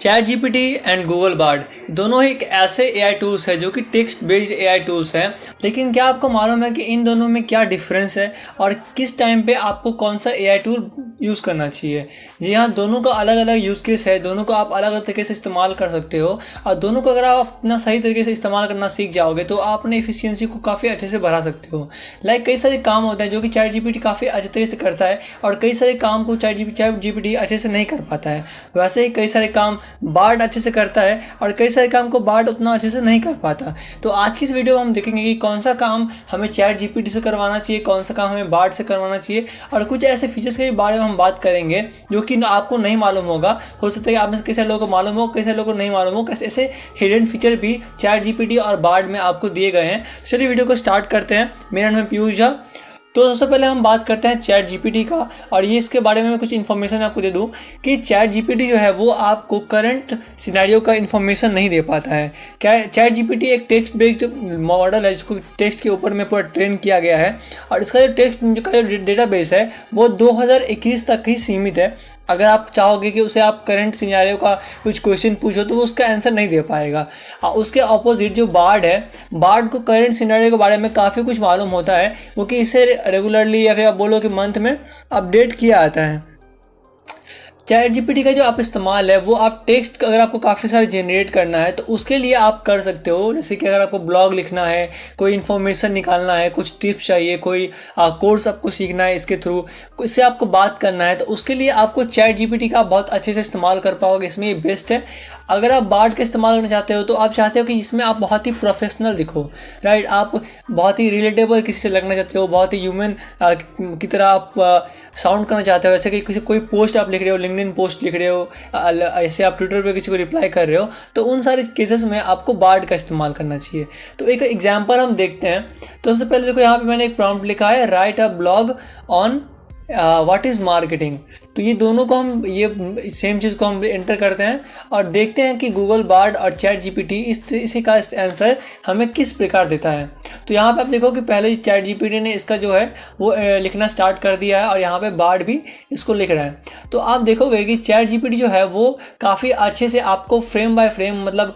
Chat GPT and Google Bard दोनों ही एक ऐसे एआई टूल्स है जो कि टेक्स्ट बेस्ड एआई टूल्स हैं। लेकिन क्या आपको मालूम है कि इन दोनों में क्या डिफरेंस है और किस टाइम पे आपको कौन सा एआई टूल यूज़ करना चाहिए। जी हाँ, दोनों का अलग अलग यूज़ केस है, दोनों को आप अलग अलग तरीके से इस्तेमाल कर सकते हो और दोनों को अगर आप अपना सही तरीके से इस्तेमाल करना सीख जाओगे तो आप अपने एफिशिएंसी को काफ़ी अच्छे से बढ़ा सकते हो। कई सारे काम होते हैं जो कि चैट जीपीटी काफ़ी अच्छे तरीके से करता है और कई सारे काम को चैट जीपीटी अच्छे से नहीं कर पाता है। वैसे ही कई सारे काम बार्ड अच्छे से करता है और कई सारे काम को बार्ड उतना अच्छे से नहीं कर पाता। तो आज की इस वीडियो में हम देखेंगे कि कौन सा काम हमें चैट जीपीटी से करवाना चाहिए, कौन सा काम हमें बार्ड से करवाना चाहिए और कुछ ऐसे फीचर्स के बारे में हम बात करेंगे जो कि आपको नहीं मालूम होगा। हो सकता है कि आप में से किसी लोगों को मालूम हो, किसी लोगों को नहीं मालूम हो। कैसे ऐसे हिडन फीचर भी चैट जीपीटी और बार्ड में आपको दिए गए हैं। चलिए वीडियो को स्टार्ट करते हैं। मेरा नाम है पीयूष झा। तो सबसे पहले हम बात करते हैं चैट जीपीटी का और ये इसके बारे में कुछ इन्फॉर्मेशन आपको दे दूं कि चैट जीपीटी जो है वो आपको करंट सिनेरियो का इन्फॉर्मेशन नहीं दे पाता है। क्या चैट जीपीटी एक टेक्स्ट बेस्ड मॉडल है जिसको टेक्स्ट के ऊपर में पूरा ट्रेन किया गया है और इसका जो टेक्स्ट का जो डेटाबेस है वो 2021 तक ही सीमित है। अगर आप चाहोगे कि उसे आप करंट सिनेरियो का कुछ क्वेश्चन पूछो तो वो उसका आंसर नहीं दे पाएगा। उसके ऑपोजिट जो बार्ड है, बार्ड को करंट सिनेरियो के बारे में काफ़ी कुछ मालूम होता है क्योंकि इसे रेगुलरली या फिर आप बोलो कि मंथ में अपडेट किया जाता है। चैट जीपीटी का जो आप इस्तेमाल है वो आप टेक्स्ट अगर आपको काफ़ी सारे जनरेट करना है तो उसके लिए आप कर सकते हो। जैसे कि अगर आपको ब्लॉग लिखना है, कोई इन्फॉर्मेशन निकालना है, कुछ टिप्स चाहिए, कोई कोर्स आपको सीखना है इसके थ्रू, इससे आपको बात करना है तो उसके लिए आपको चैट जीपीटी का बहुत अच्छे से इस्तेमाल कर पाओगे। इसमें ये बेस्ट है। अगर आप बार्ड का इस्तेमाल करना चाहते हो तो आप चाहते हो कि इसमें आप बहुत ही प्रोफेशनल दिखो, राइट। आप बहुत ही रिलेटेबल किसी से लगना चाहते हो, बहुत ही ह्यूमन की तरह आप साउंड करना चाहते हो। जैसे कि कोई पोस्ट आप लिख रहे हो, लिंक्डइन पोस्ट लिख रहे हो, ऐसे आप ट्विटर पे किसी को रिप्लाई कर रहे हो, तो उन सारे केसेस में आपको बार्ड का इस्तेमाल करना चाहिए। तो एक एग्जांपल हम देखते हैं। तो सबसे पहले देखो यहाँ पे मैंने एक प्रॉम्प्ट लिखा है, right a blog on what is marketing. तो ये दोनों को हम ये सेम चीज़ को हम एंटर करते हैं और देखते हैं कि गूगल बार्ड और चैट जीपीटी इसी का आंसर हमें किस प्रकार देता है। तो यहाँ पे आप देखो कि पहले चैट जीपीटी ने इसका जो है वो लिखना स्टार्ट कर दिया है और यहाँ पे बार्ड भी इसको लिख रहा है। तो आप देखोगे कि चैट जीपीटी जो है वो काफ़ी अच्छे से आपको फ्रेम बाय फ्रेम मतलब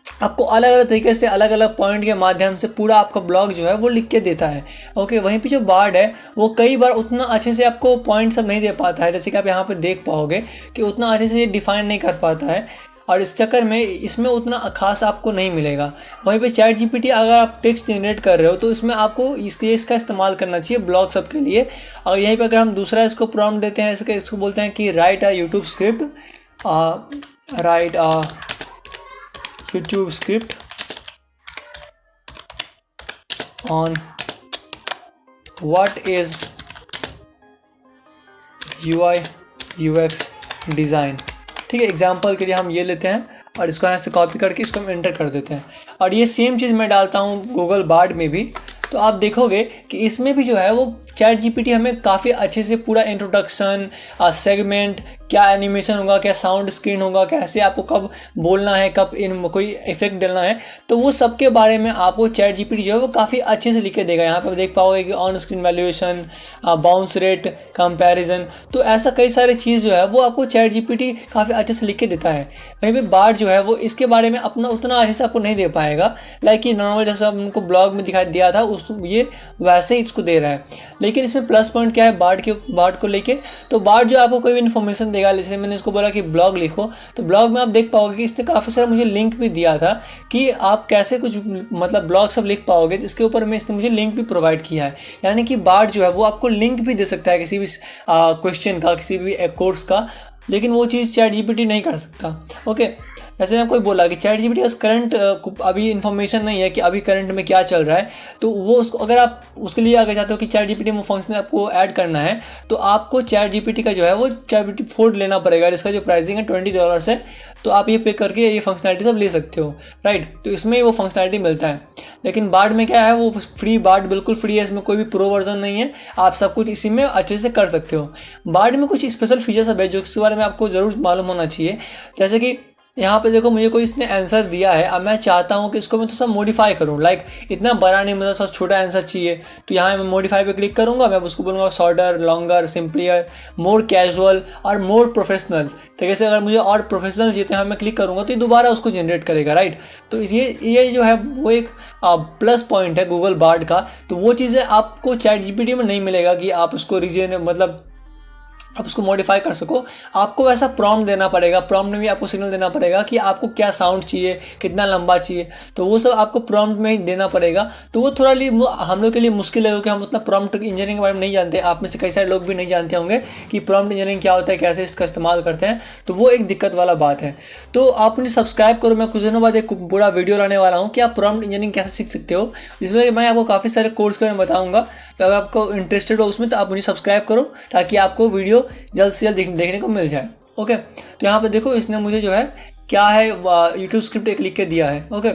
आपको अलग अलग तरीके से अलग अलग पॉइंट के माध्यम से पूरा आपका ब्लॉग जो है वो लिख के देता है। ओके, वहीं पे जो बार्ड है वो कई बार उतना अच्छे से आपको पॉइंट सब नहीं दे पाता है। जैसे कि आप यहाँ पे देख पाओगे कि उतना अच्छे से डिफाइन नहीं कर पाता है और इस चक्कर में इसमें उतना खास आपको नहीं मिलेगा। वहीं पे चैट जीपीटी अगर आप टेक्स्ट जनरेट कर रहे हो तो इसमें आपको इसका इस्तेमाल करना चाहिए ब्लॉग सब के लिए। और यहीं पर अगर हम दूसरा इसको प्रॉम्प्ट देते हैं, इसको बोलते हैं कि right a YouTube script on what is UI UX design. ठीक है, एग्जाम्पल के लिए हम ये लेते हैं और इसको यहाँ से कॉपी करके इसको हम एंटर कर देते हैं और ये सेम चीज़ मैं डालता हूँ गूगल बार्ड में भी। तो आप देखोगे कि इसमें भी जो है वो चैट जीपीटी हमें काफ़ी अच्छे से पूरा इंट्रोडक्शन, सेगमेंट, क्या एनिमेशन होगा, क्या साउंड स्क्रीन होगा, कैसे आपको कब बोलना है, कब इन कोई इफेक्ट डालना है, तो वो सब के बारे में आपको चैट जीपीटी जो है वो काफ़ी अच्छे से लिख के देगा। यहाँ पर देख पाओगे कि on screen valuation, bounce rate, comparison, तो ऐसा कई सारे चीज़ जो है वो आपको चैट जीपीटी काफ़ी अच्छे से लिख के देता है। वहीं पे बार्ड जो है वो इसके बारे में अपना उतना अच्छे से आपको नहीं दे पाएगा। कि नॉर्मल जैसा उनको ब्लॉग में दिखाई दिया था ये वैसे ही इसको दे रहा है। लेकिन इसमें प्लस पॉइंट क्या है बार्ड को लेके, तो बार्ड जो आपको कोई भी इन्फॉर्मेशन देगा, जैसे मैंने इसको बोला कि ब्लॉग लिखो, तो ब्लॉग में आप देख पाओगे कि इसने काफ़ी सारा मुझे लिंक भी दिया था कि आप कैसे कुछ मतलब ब्लॉग सब लिख पाओगे। इसके ऊपर में इसने मुझे लिंक भी प्रोवाइड किया है। यानी कि बार्ड जो है वो आपको लिंक भी दे सकता है किसी भी क्वेश्चन का, किसी भी कोर्स का, लेकिन वो चीज़ चैट जीपीटी नहीं कर सकता। ओके, जैसे मैं कोई बोला कि चैट जीपीटी का करंट अभी इन्फॉर्मेशन नहीं है कि अभी करंट में क्या चल रहा है, तो वो उसको अगर आप उसके लिए अगर चाहते हो कि चैट जीपीटी में फंक्शन आपको ऐड करना है तो आपको चैट जीपीटी का जो है वो चैट जीपीटी 4 लेना पड़ेगा, जिसका जो प्राइसिंग है $20 है। तो आप ये पे करके ये फंक्शनैलिटी सब ले सकते हो, राइट। तो इसमें वो फंक्शनैलिटी मिलता है। लेकिन बार्ड में क्या है, वो फ्री, बार्ड बिल्कुल फ्री है, इसमें कोई भी प्रो वर्जन नहीं है, आप सब कुछ इसी में अच्छे से कर सकते हो। बार्ड में कुछ स्पेशल फीचर्स सब है जो इसके बारे में आपको ज़रूर मालूम होना चाहिए। जैसे कि यहाँ पे देखो मुझे कोई इसने आंसर दिया है, अब मैं चाहता हूँ कि इसको मैं थोड़ा सा मॉडिफाई करूँ, लाइक इतना बड़ा नहीं, मतलब थोड़ा छोटा आंसर चाहिए। तो यहाँ मैं मॉडिफाई पे क्लिक करूँगा, मैं उसको बोलूँगा शॉर्टर, लॉन्गर, सिंपलियर, मोर कैजुअल और मोर प्रोफेशनल। तो जैसे अगर मुझे और प्रोफेशनल चाहिए तो यहाँ मैं क्लिक करूँगा तो ये दोबारा उसको जनरेट करेगा, राइट। तो ये जो है वो एक प्लस पॉइंट है गूगल बार्ड का। तो वो चीज़ें आपको चैट जीपीटी में नहीं मिलेगा कि आप उसको रीजन मतलब आप उसको मॉडिफाई कर सको। आपको वैसा प्रॉम्प्ट देना पड़ेगा, प्रॉम्प्ट में भी आपको सिग्नल देना पड़ेगा कि आपको क्या साउंड चाहिए, कितना लंबा चाहिए, तो वो सब आपको प्रॉम्प्ट में ही देना पड़ेगा। तो वो थोड़ा हम लोग के लिए मुश्किल है क्योंकि हम उतना प्रॉम्प्ट इंजीनियरिंग के बारे में नहीं जानते। आप में से कई सारे लोग भी नहीं जानते होंगे कि प्रॉम्प्ट इंजीनियरिंग क्या होता है, कैसे इसका इस्तेमाल करते हैं। तो वो एक दिक्कत वाला बात है। तो आप मुझे सब्सक्राइब करो, मैं कुछ दिनों बाद एक पूरा वीडियो लाने वाला हूँ कि आप प्रॉम्प्ट इंजीनियरिंग कैसे सीख सकते हो, जिसमें मैं आपको काफ़ी सारे कोर्स के बारे में बताऊँगा। तो अगर आपको इंटरेस्टेड हो उसमें तो आप मुझे सब्सक्राइब करो ताकि आपको वीडियो जल्द से जल्द देखने को मिल जाए। ओके, तो यहाँ पे देखो इसने मुझे जो है क्या है यूट्यूब स्क्रिप्ट एक लिख के दिया है। ओके,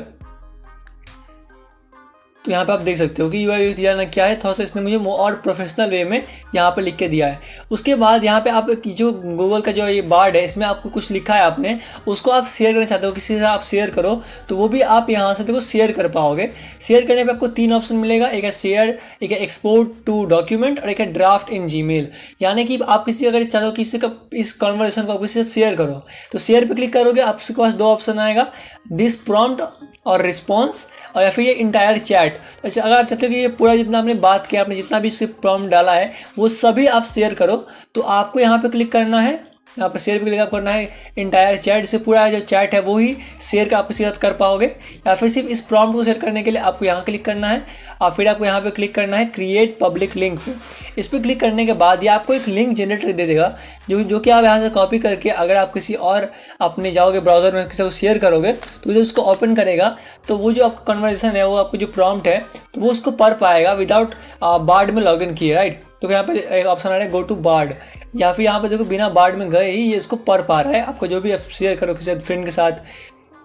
तो यहाँ पे आप देख सकते हो कि UI UX डिजाइनर क्या है, थोड़ा सा इसने मुझे और प्रोफेशनल वे में यहाँ पे लिख के दिया है। उसके बाद यहाँ पे आप जो गूगल का जो ये बार्ड है इसमें आपको कुछ लिखा है, आपने उसको आप शेयर करना चाहते हो, किसी से आप शेयर करो तो वो भी आप यहाँ से देखो शेयर कर पाओगे। शेयर करने पे आपको 3 ऑप्शन मिलेगा, एक है शेयर, एक है एक्सपोर्ट टू डॉक्यूमेंट और एक है ड्राफ्ट इन जीमेल। यानी कि आप किसी अगर चाहते हो किसी का इस कॉन्वर्सेशन को किसी से शेयर करो तो शेयर पे क्लिक करोगे, आपके पास 2 ऑप्शन आएगा, दिस प्रॉम्प्ट और रिस्पॉन्स, और या फिर ये इंटायर चैट। अच्छा, अगर आप चाहते हो कि ये पूरा जितना आपने बात किया, आपने जितना भी इससे प्रॉम्प्ट डाला है वो सभी आप शेयर करो, तो आपको यहाँ पे क्लिक करना है, यहाँ पे शेयर पे क्लिक करना है इंटायर चैट। से पूरा जो चैट है वो ही शेयर का आप किसी के साथ कर पाओगे, या फिर सिर्फ इस प्रॉम्प्ट को शेयर करने के लिए आपको यहाँ क्लिक करना है और फिर आपको यहाँ पे क्लिक करना है क्रिएट पब्लिक लिंक पे। इस पर क्लिक करने के बाद ये आपको एक लिंक जनरेटर दे देगा जो कि आप यहाँ से कॉपी करके अगर आप किसी और अपने जाओगे ब्राउज़र में किसी को शेयर करोगे तो जब उसको ओपन करेगा तो वो जो आपका कन्वर्सेशन है, वो आपको जो प्रॉम्प्ट है तो वो उसको पढ़ पाएगा विदाउट बार्ड में लॉगिन किए, राइट। तो यहाँ पे एक ऑप्शन आ रहा है गो टू बार्ड, या फिर यहाँ पे देखो बिना बार्ड में गए ही ये इसको पढ़ पा रहा है। आपको जो भी आप शेयर करो किसी फ्रेंड के साथ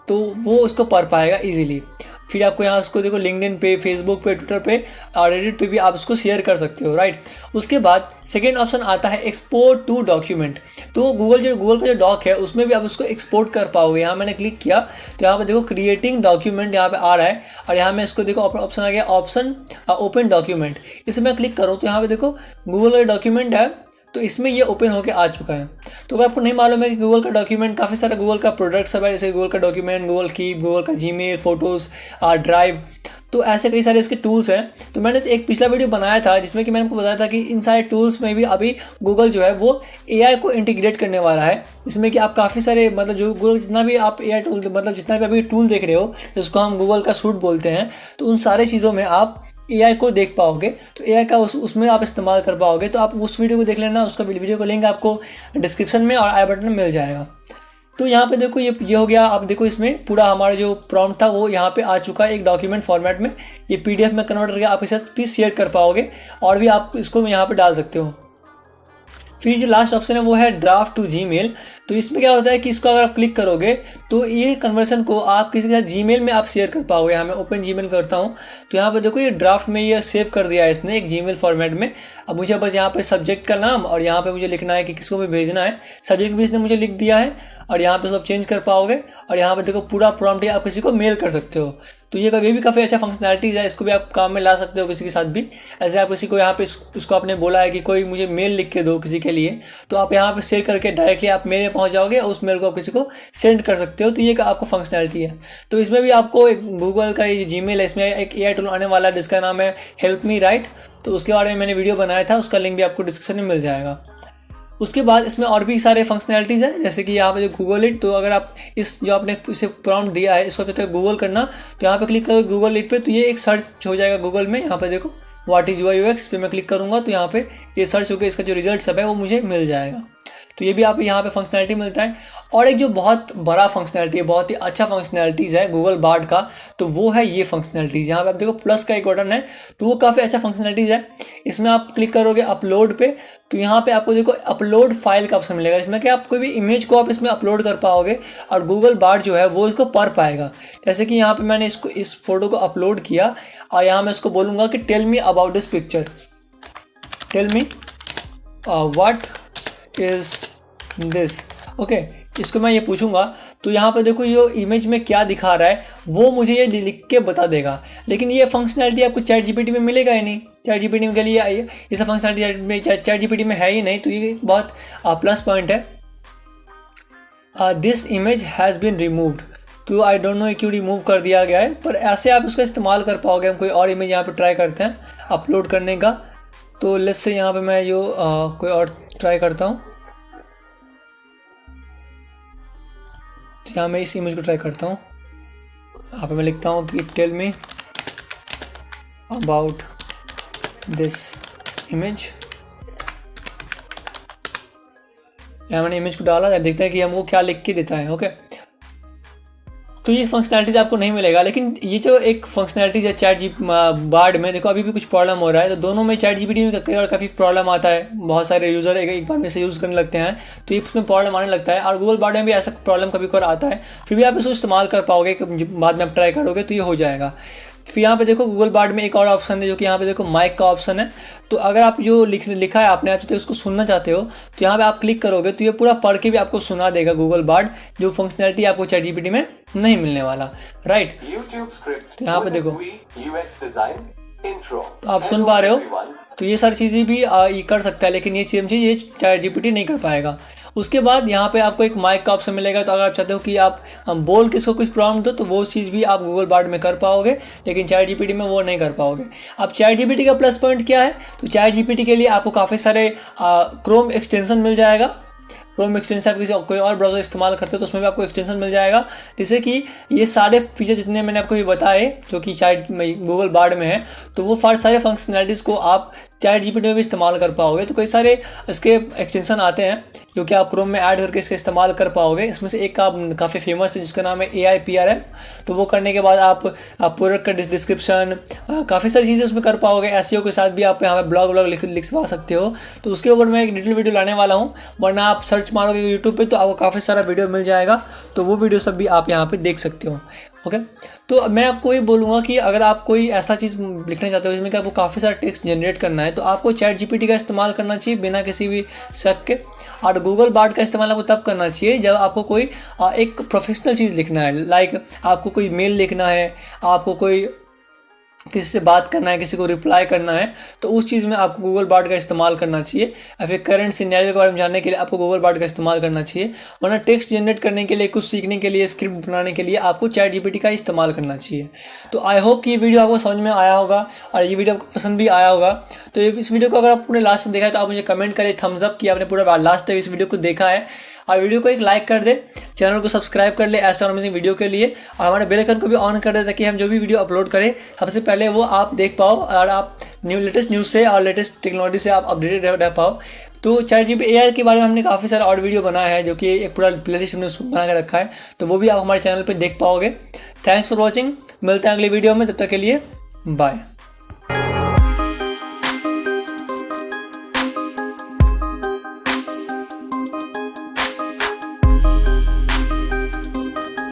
तो वो उसको पढ़ पाएगा इजीली। फिर आपको यहाँ उसको देखो लिंक्डइन पे, फेसबुक पे, ट्विटर पे और रेडिट पे भी आप उसको शेयर कर सकते हो, राइट। उसके बाद सेकेंड ऑप्शन आता है एक्सपोर्ट टू डॉक्यूमेंट। तो गूगल का जो डॉक है उसमें भी आप उसको एक्सपोर्ट कर पाओगे। यहाँ मैंने क्लिक किया तो यहाँ पे देखो क्रिएटिंग डॉक्यूमेंट यहाँ पे आ रहा है और यहाँ में इसको देखो ऑप्शन आ गया, ऑप्शन ओपन डॉक्यूमेंट। इसे मैं क्लिक करूँ तो यहाँ पे देखो गूगल का डॉक्यूमेंट है तो इसमें ये ओपन होके आ चुका है। तो अगर आपको नहीं मालूम है कि गूगल का डॉक्यूमेंट, काफ़ी सारा गूगल का प्रोडक्ट्स है जैसे गूगल का डॉक्यूमेंट, गूगल कीप, गूगल का जीमेल, फोटोज़, ड्राइव, तो ऐसे कई सारे इसके टूल्स हैं। तो मैंने एक पिछला वीडियो बनाया था जिसमें कि मैंने आपको बताया था कि इन सारे टूल्स में भी अभी गूगल जो है वो AI को इंटीग्रेट करने वाला है, जिसमें कि आप काफ़ी सारे मतलब जो गूगल जितना भी आप AI टूल मतलब जितना भी अभी टूल देख रहे हो जिसको हम गूगल का सूट बोलते हैं, तो उन सारे चीज़ों में आप AI को देख पाओगे। तो AI का उसमें आप इस्तेमाल कर पाओगे। तो आप उस वीडियो को देख लेना, उसका वीडियो का लिंक आपको डिस्क्रिप्शन में और आई बटन में मिल जाएगा। तो यहाँ पे देखो ये हो गया। आप देखो इसमें पूरा हमारा जो प्रॉम्प्ट था वो यहाँ पे आ चुका है एक डॉक्यूमेंट फॉर्मेट में। ये PDF में कन्वर्ट करके आप इसे भी शेयर कर पाओगे और भी आप इसको यहाँ पे डाल सकते हो। फिर जो लास्ट ऑप्शन है वो है ड्राफ्ट टू जीमेल। तो इसमें क्या होता है कि इसको अगर आप क्लिक करोगे तो ये कन्वर्सन को आप किसी के साथ जीमेल में आप शेयर कर पाओगे। यहाँ मैं ओपन जीमेल करता हूँ तो यहाँ पे देखो ये ड्राफ्ट में ये सेव कर दिया है इसने एक जीमेल फॉर्मेट में। अब मुझे बस यहाँ पे सब्जेक्ट का नाम और यहाँ पे मुझे लिखना है कि किसको भी भेजना है। सब्जेक्ट भी इसने मुझे लिख दिया है और यहाँ पे सब चेंज कर पाओगे और यहाँ पे देखो पूरा प्रॉम्प्ट आप किसी को मेल कर सकते हो। तो ये भी काफ़ी अच्छा फंक्शनैलिटीज़ है, इसको भी आप काम में ला सकते हो किसी के साथ भी। ऐसे आप किसी को यहाँ पे इसको आपने बोला है कि कोई मुझे मेल लिख के दो किसी के लिए, तो आप यहाँ पे शेयर करके डायरेक्टली आप मेल में पहुँच जाओगे और उस मेल को आप किसी को सेंड कर सकते हो। तो ये आपको फंक्शनैलिटी है। तो इसमें भी आपको एक गूगल का ये जीमेल है, इसमें एक AI टूल आने वाला है जिसका नाम है हेल्प मी राइट। तो उसके बारे में मैंने वीडियो बनाया था, उसका लिंक भी आपको डिस्क्रिप्शन में मिल जाएगा। उसके बाद इसमें और भी सारे फंक्शनैलिटीज़ हैं जैसे कि यहाँ पे जो गूगल इट। तो अगर आप इस जो आपने इसे प्रॉम्प्ट दिया है इसको चाहते हो गूगल करना तो यहाँ पे क्लिक करो गूगल इट पे, तो ये एक सर्च हो जाएगा गूगल में। यहाँ पे देखो व्हाट इज़ UI UX पे मैं क्लिक करूँगा तो यहाँ पे ये सर्च होकर इसका जो रिजल्ट सब है वो मुझे मिल जाएगा। तो ये भी आप यहाँ पे फंक्शनैलिटी मिलता है। और एक जो बहुत बड़ा फंक्शनैलिटी है, बहुत ही अच्छा फंक्शनैलिटीज़ है गूगल बार्ड का, तो वो है ये फंक्शनैलिटीज़। यहाँ पे आप देखो प्लस का एक बटन है तो वो काफ़ी अच्छा फंक्शनैलिटीज़ है। इसमें आप क्लिक करोगे अपलोड पे तो यहाँ पे आपको देखो अपलोड फाइल का ऑप्शन मिलेगा, इसमें कि आप कोई भी इमेज को आप इसमें अपलोड कर पाओगे और गूगल बार्ड जो है वो इसको पढ़ पाएगा। जैसे कि यहाँ पे मैंने इस फोटो को अपलोड किया और यहाँ मैं इसको बोलूँगा कि tell me about this picture, tell me what is this. Okay, इसको मैं ये पूछूंगा तो यहाँ पे देखो ये इमेज में क्या दिखा रहा है वो मुझे ये लिख के बता देगा। लेकिन ये फंक्शनैलिटी आपको चैट जीपीटी में मिलेगा ही नहीं। चैट जीपीटी के लिए ये सब फंक्शनैलिटी चैट जीपीटी में है ही नहीं, तो ये बहुत प्लस पॉइंट है। This image has been removed, तो आई डोंट नो क्यों रिमूव कर दिया गया है, पर ऐसे आप इसका इस्तेमाल कर पाओगे। हम कोई और इमेज यहाँ पे ट्राई करते हैं अपलोड करने का। तो लेट्स से यहाँ पे मैं यो कोई और ट्राई करता हूँ। तो यहाँ मैं इस इमेज को ट्राई करता हूँ। यहाँ पे मैं लिखता हूँ कि tell me about this image. यहाँ मैंने इमेज को डाला, देखते हैं कि हमको क्या लिख के देता है। ओके, तो ये फंक्शनैलिटीज़ आपको नहीं मिलेगा। लेकिन ये जो एक फंक्शनैलिटीज़ है चैट जी बार्ड में, देखो अभी भी कुछ प्रॉब्लम हो रहा है। तो दोनों में चैट जीपीटी में कई बार काफ़ी प्रॉब्लम आता है। बहुत सारे यूज़र एक बार में से यूज़ करने लगते हैं तो ये इसमें प्रॉब्लम आने लगता है। और गूगल बार्ड में भी ऐसा प्रॉब्लम कभी कभार आता है, फिर भी आप इसको इस्तेमाल कर पाओगे। बाद में आप ट्राई करोगे तो ये हो जाएगा। फिर यहाँ पे देखो गूगल बार्ड में एक और ऑप्शन है जो कि यहाँ पे देखो माइक का ऑप्शन है। तो अगर आप जो लिखा है आपने, आप चाहते हो उसको सुनना चाहते हो तो यहाँ पे आप क्लिक करोगे तो ये पूरा पढ़ के भी आपको सुना देगा गूगल बार्ड, जो फंक्शनैलिटी आपको चैट जीपीटी में नहीं मिलने वाला, राइट। तो यहाँ पे देखो तो आप सुन पा रहे हो। तो ये सारी चीज़ें भी कर सकता है, लेकिन ये चीज़ ये चैट जीपीटी नहीं कर पाएगा। उसके बाद यहाँ पे आपको एक माइक का ऑप्शन मिलेगा। तो अगर आप चाहते हो कि आप बोल किसको कुछ प्रॉम्प्ट दो तो वो चीज़ भी आप गूगल बार्ड में कर पाओगे, लेकिन चैट जीपीटी में वो नहीं कर पाओगे। अब चैट जीपीटी का प्लस पॉइंट क्या है, तो चैट जीपीटी के लिए आपको काफ़ी सारे क्रोम एक्सटेंशन मिल जाएगा। क्रोम एक्सटेंशन आप किसी कोई और ब्राउज़र इस्तेमाल करते हो तो उसमें भी आपको एक्सटेंशन मिल जाएगा, जिससे कि ये सारे फीचर जितने मैंने आपको भी बताए जो कि चैट गूगल बार्ड में है, तो वो सारे फंक्शनैलिटीज़ को आप चैट जीपीटी में भी इस्तेमाल कर पाओगे। तो कई सारे इसके एक्सटेंशन आते हैं जो कि आप क्रोम में ऐड करके इसका इस्तेमाल कर पाओगे। इसमें से एक का काफ़ी फेमस है जिसका नाम है AIPRM। तो वो करने के बाद आप प्रोडक्ट का डिस्क्रिप्शन, काफ़ी सारी चीज़ें उसमें कर पाओगे। SEO के साथ भी आप यहाँ पे ब्लॉग लिखवा सकते हो। तो उसके ऊपर मैं एक डिटेल वीडियो लाने वाला हूँ, वरना आप सर्च मारोगे यूट्यूब पे तो आपको काफ़ी सारा वीडियो मिल जाएगा। तो वो वीडियो सब भी आप यहाँ पे देख सकते हो। ओके, तो मैं आपको ये बोलूँगा कि अगर आप कोई ऐसा चीज़ लिखना चाहते हो जिसमें कि आपको काफ़ी सारा टेक्स्ट जनरेट करना है तो आपको चैट जीपीटी का इस्तेमाल करना चाहिए बिना किसी भी शक के। और गूगल बार्ड का इस्तेमाल आपको तब करना चाहिए जब आपको कोई एक प्रोफेशनल चीज़ लिखना है। लाइक आपको कोई मेल लिखना है, आपको कोई किसी से बात करना है, किसी को रिप्लाई करना है, तो उस चीज़ में आपको गूगल बार्ड का इस्तेमाल करना चाहिए। या फिर करंट सिनेरियो के बारे में जानने के लिए आपको गूगल बार्ड का इस्तेमाल करना चाहिए। वरना टेक्स्ट जनरेट करने के लिए, कुछ सीखने के लिए, स्क्रिप्ट बनाने के लिए आपको चैट जीपीटी का इस्तेमाल करना चाहिए। तो आई होप कि ये वीडियो आपको समझ में आया होगा और ये वीडियो आपको पसंद भी आया होगा। तो इस वीडियो को अगर आप पूरे लास्ट तक देखा है तो आप मुझे कमेंट करें थम्स अप कि आपने पूरा लास्ट तक इस वीडियो को देखा है। और वीडियो को एक लाइक कर दे, चैनल को सब्सक्राइब कर ले ऐसे और अमेजिंग वीडियो के लिए, और हमारे बेल आइकन को भी ऑन कर दे ताकि हम जो भी वीडियो अपलोड करें सबसे पहले वो आप देख पाओ और आप लेटेस्ट न्यूज़ से और लेटेस्ट टेक्नोलॉजी से आप अपडेटेड रह पाओ। तो चैट जीपीटी AI के बारे में हमने काफ़ी सारा और वीडियो बनाया है जो कि एक पूरा प्लेलिस्ट हमने बना के रखा है, तो वो भी आप हमारे चैनल पर देख पाओगे। थैंक्स फॉर वॉचिंग, मिलते हैं अगली वीडियो में, तब तक के लिए बाय।